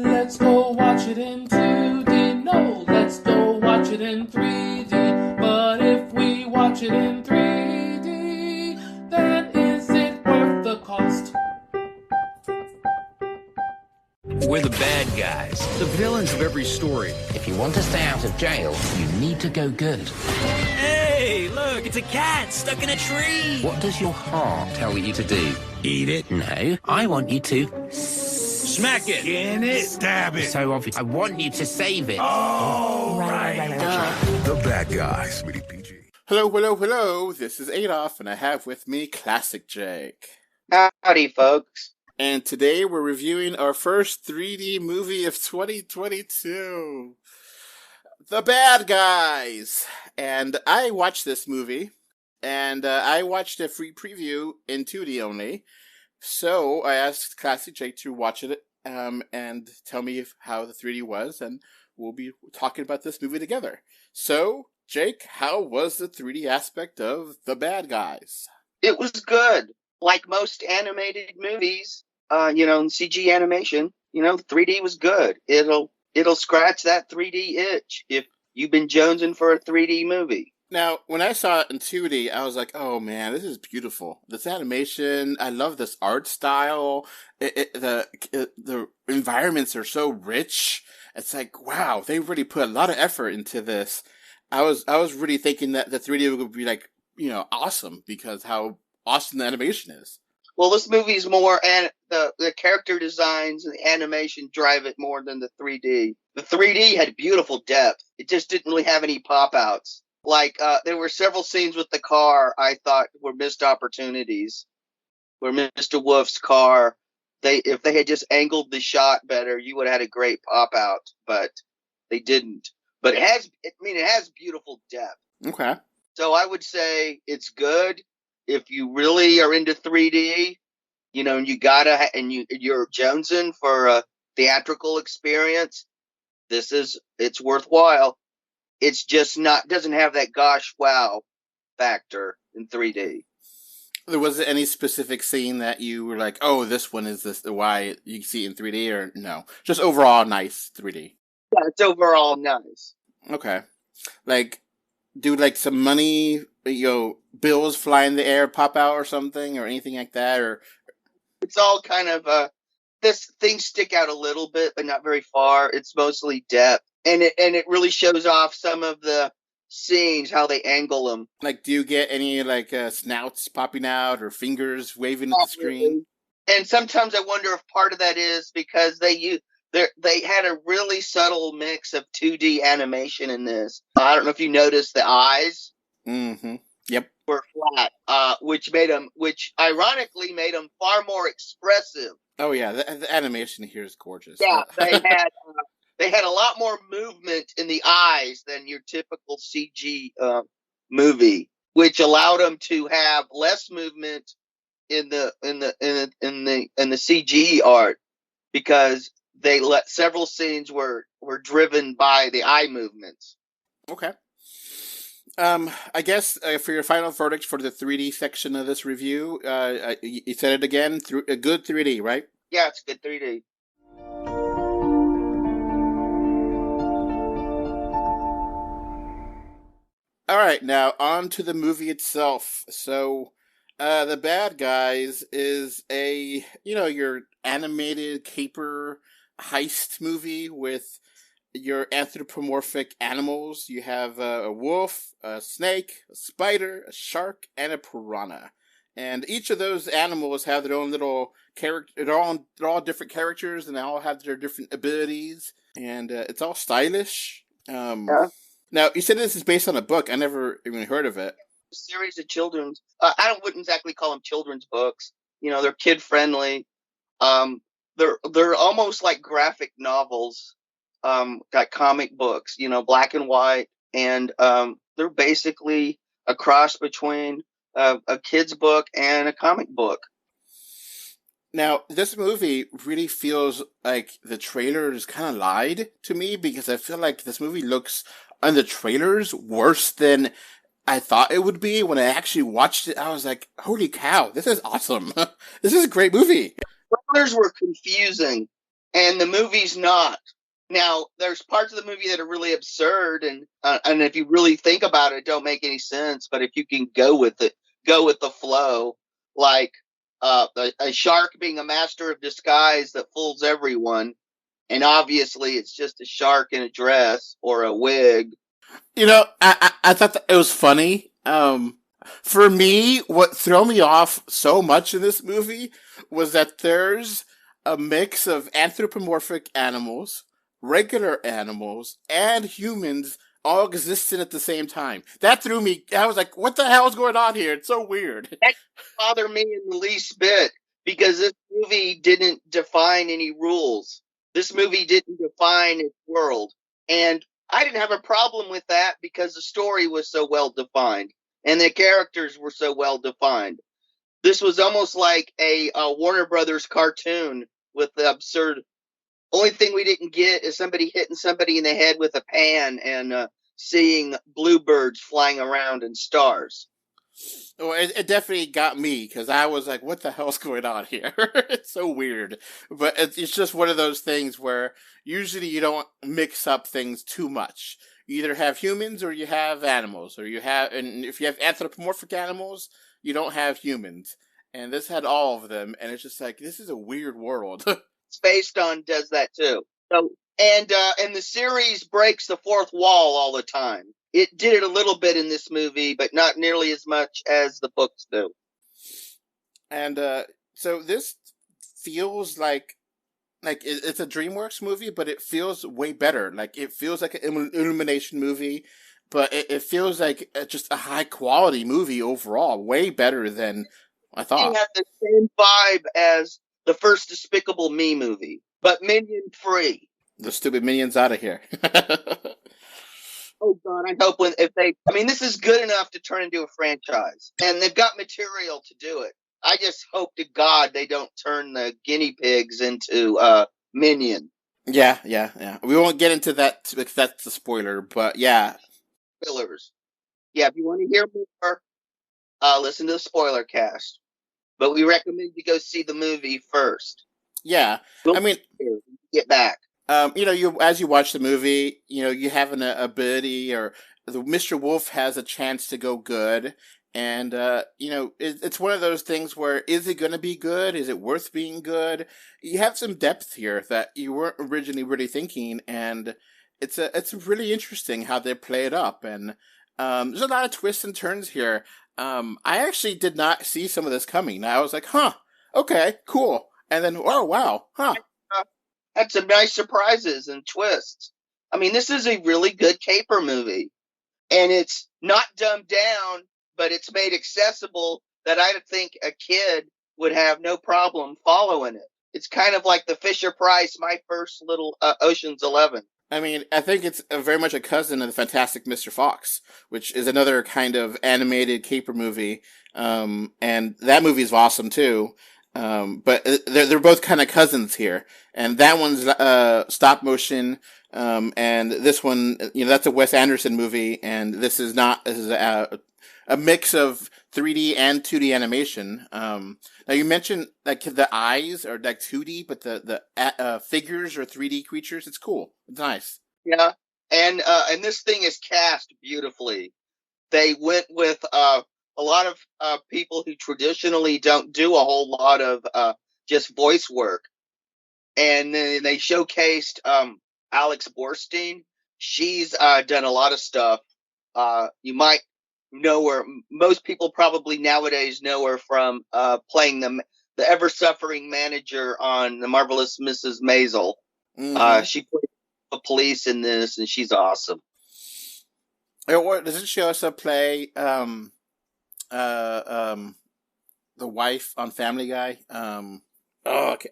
Let's go watch it in 2D. No, let's go watch it in 3D. But if we watch it in 3D, then is it worth the cost? We're the bad guys, the villains of every story. If you want to stay out of jail, you need to go good. Hey, look, it's a cat stuck in a tree. What does your heart tell you to do? Eat it. No, I want you to Smack it. Skin it. Stab it. so obvious. I want you to save it. Oh, right. The Bad Guys, rated PG. Hello, hello, hello. This is Adolf, and I have with me Classic Jake. Howdy, folks. And today we're reviewing our first 3D movie of 2022, The Bad Guys. And I watched this movie, and I watched a free preview in 2D only. So I asked Classic Jake to watch it and tell me how the 3D was, and we'll be talking about this movie together. So, Jake, how was the 3D aspect of The Bad Guys? It was good. Like most animated movies, in CG animation, 3D was good. It'll scratch that 3D itch if you've been jonesing for a 3D movie. Now, when I saw it in 2D, I was like, oh man, this is beautiful. This animation, I love this art style. The environments are so rich. It's like, wow, they really put a lot of effort into this. I was really thinking that the 3D would be like, awesome because how awesome the animation is. Well, this movie's more, and the character designs and the animation drive it more than the 3D. The 3D had beautiful depth. It just didn't really have any pop-outs. Like, there were several scenes with the car I thought were missed opportunities. Where Mr. Wolf's car, if they had just angled the shot better, you would have had a great pop-out, but they didn't. But it has beautiful depth. Okay. So I would say it's good. If you really are into 3D, and you're jonesing for a theatrical experience, it's worthwhile. It's just doesn't have that gosh wow factor in 3D. There wasn't any specific scene that you were like, oh, this one is why you see it in 3D, or no? Just overall nice 3D. Yeah, it's overall nice. Okay. Like, do like some money, bills fly in the air, pop out or something, or anything like that, or it's all kind of this things stick out a little bit, but not very far. It's mostly depth, and it really shows off some of the scenes, how they angle them. Like, do you get any like snouts popping out or fingers waving at the screen? And sometimes I wonder if part of that is because they had a really subtle mix of 2D animation in this. I don't know if you noticed the eyes. Mm-hmm. Yep. Were flat, which ironically made them far more expressive. Oh yeah, the animation here is gorgeous. Yeah, they had a lot more movement in the eyes than your typical CG movie, which allowed them to have less movement in the CG art because several scenes were driven by the eye movements. Okay. I guess for your final verdict for the 3D section of this review, you said it again, a good 3D, right? Yeah, it's good 3D. All right, now on to the movie itself. So, The Bad Guys is your animated caper heist movie with your anthropomorphic animals. You have a wolf, a snake, a spider, a shark, and a piranha. And each of those animals have their own little character. They're all different characters, and they all have their different abilities. And it's all stylish. Yeah. Now, you said this is based on a book. I never even heard of it. A series of children's. I wouldn't exactly call them children's books. They're kid friendly. They're almost like graphic novels. Got comic books, black and white, and they're basically a cross between a kid's book and a comic book. Now, this movie really feels like the trailers kind of lied to me because I feel like this movie looks on the trailers worse than I thought it would be. When I actually watched it, I was like, holy cow, this is awesome. This is a great movie. Trailers were confusing. and the movie's not. Now, there's parts of the movie that are really absurd, and if you really think about it, don't make any sense. But if you can go with it, go with the flow, like a shark being a master of disguise that fools everyone, and obviously it's just a shark in a dress or a wig. You know, I thought that it was funny. For me, what threw me off so much in this movie was that there's a mix of anthropomorphic animals, regular animals, and humans all existing at the same time. That threw me. I was like, what the hell is going on here? It's so weird. That didn't bother me in the least bit because this movie didn't define any rules. This movie didn't define its world. And I didn't have a problem with that because the story was so well defined and the characters were so well defined. This was almost like a Warner Brothers cartoon with the absurd. Only thing we didn't get is somebody hitting somebody in the head with a pan and seeing bluebirds flying around and stars. Well, it definitely got me because I was like, what the hell's going on here? It's so weird. But it's just one of those things where usually you don't mix up things too much. You either have humans or you have animals, and if you have anthropomorphic animals, you don't have humans. And this had all of them, and it's just like, this is a weird world. Spaced On does that too. So, and the series breaks the fourth wall all the time. It did it a little bit in this movie, but not nearly as much as the books do. And so this feels like it's a DreamWorks movie, but it feels way better. Like it feels like an Illumination movie, but it feels like just a high quality movie overall. Way better than I thought. It had the same vibe as the first Despicable Me movie, but minion free. The stupid minions out of here. Oh God, I hope this is good enough to turn into a franchise, and they've got material to do it. I just hope to God they don't turn the guinea pigs into Minion. Yeah. We won't get into that because that's a spoiler, but yeah. Spoilers. Yeah, if you want to hear more, listen to the spoiler cast. But we recommend you go see the movie first. Yeah, Get back. You as you watch the movie, you have an ability, or Mr. Wolf has a chance to go good, and it's one of those things where is it going to be good? Is it worth being good? You have some depth here that you weren't originally really thinking, and it's really interesting how they play it up, and there's a lot of twists and turns here. I actually did not see some of this coming. I was like, huh, okay, cool, and then oh wow, huh. Had some nice surprises and twists. I mean, this is a really good caper movie. And it's not dumbed down, but it's made accessible that I think a kid would have no problem following it. It's kind of like the Fisher-Price, My First Little Ocean's 11. I mean, I think it's very much a cousin of the Fantastic Mr. Fox, which is another kind of animated caper movie. And that movie is awesome, too. But they're both kind of cousins here, and that one's stop motion, and this one, that's a Wes Anderson movie, and this is not. This is a mix of 3D and 2D animation. Now you mentioned like the eyes are like 2D, but the figures are 3D creatures. It's cool. It's nice. Yeah, and this thing is cast beautifully. They went with a lot of people who traditionally don't do a whole lot of just voice work. And then they showcased Alex Borstein. She's done a lot of stuff. You might know her. Most people probably nowadays know her from playing the ever-suffering manager on The Marvelous Mrs. Maisel. Mm-hmm. She played the police in this, and she's awesome. Doesn't she also play the wife on Family Guy? Okay.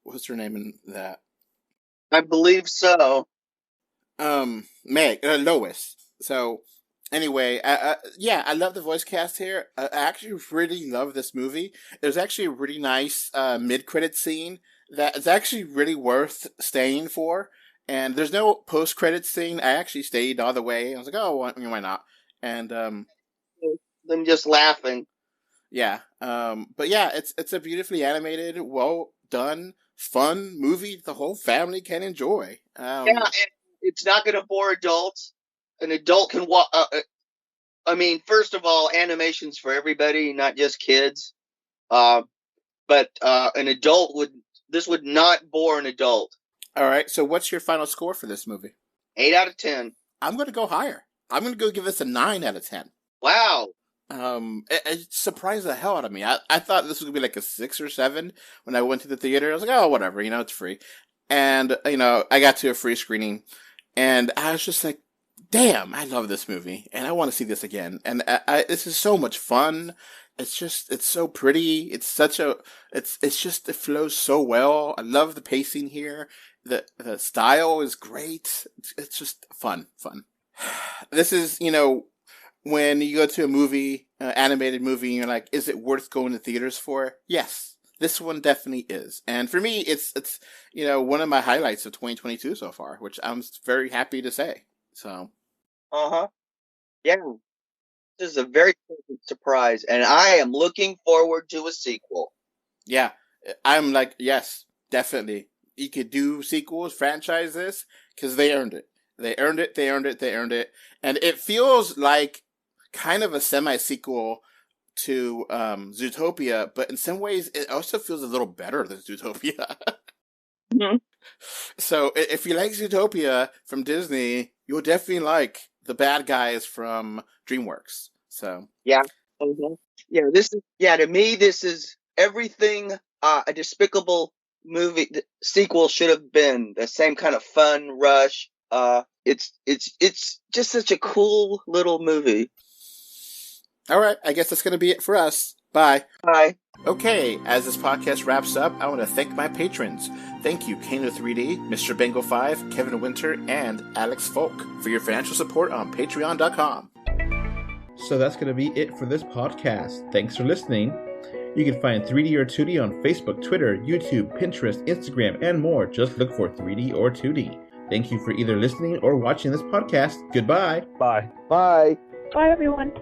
What's her name in that? I believe so. Lois. So, anyway, I love the voice cast here. I actually really love this movie. There's actually a really nice mid-credit scene that is actually really worth staying for. And there's no post-credit scene. I actually stayed all the way. I was like, oh, why not? And them just laughing. Yeah. But yeah, it's a beautifully animated, well done, fun movie the whole family can enjoy. Yeah, and it's not going to bore adults. An adult can watch. I mean, first of all, animation's for everybody, not just kids. But an adult this would not bore an adult. All right, so what's your final score for this movie? 8 out of 10. I'm going to go higher. I'm going to go give this a 9 out of 10. Wow. It surprised the hell out of me. I thought this was going to be like a 6 or 7 when I went to the theater. I was like, oh, whatever, it's free. And, I got to a free screening, and I was just like, damn, I love this movie, and I want to see this again. And this is so much fun. It's so pretty. It flows so well. I love the pacing here. The style is great. It's just fun. This is, when you go to a movie, animated movie, and you're like, is it worth going to theaters for? Yes, this one definitely is. And for me, it's one of my highlights of 2022 so far, which I'm very happy to say. So. Yeah. This is a very pleasant surprise, and I am looking forward to a sequel. Yeah, I'm like, yes, definitely. You could do sequels, franchise this, because they earned it. They earned it. And it feels like kind of a semi-sequel to Zootopia, but in some ways, it also feels a little better than Zootopia. Mm-hmm. So if you like Zootopia from Disney, you'll definitely like The Bad Guys from DreamWorks. So yeah, to me, this is everything a Despicable movie sequel should have been. The same kind of fun rush. It's just such a cool little movie. All right, I guess that's going to be it for us. Bye. Bye. Okay, as this podcast wraps up, I want to thank my patrons. Thank you, Kano3D, Mr. Bengal 5, Kevin Winter, and Alex Folk for your financial support on Patreon.com. So that's going to be it for this podcast. Thanks for listening. You can find 3D or 2D on Facebook, Twitter, YouTube, Pinterest, Instagram, and more. Just look for 3D or 2D. Thank you for either listening or watching this podcast. Goodbye. Bye. Bye. Bye, everyone.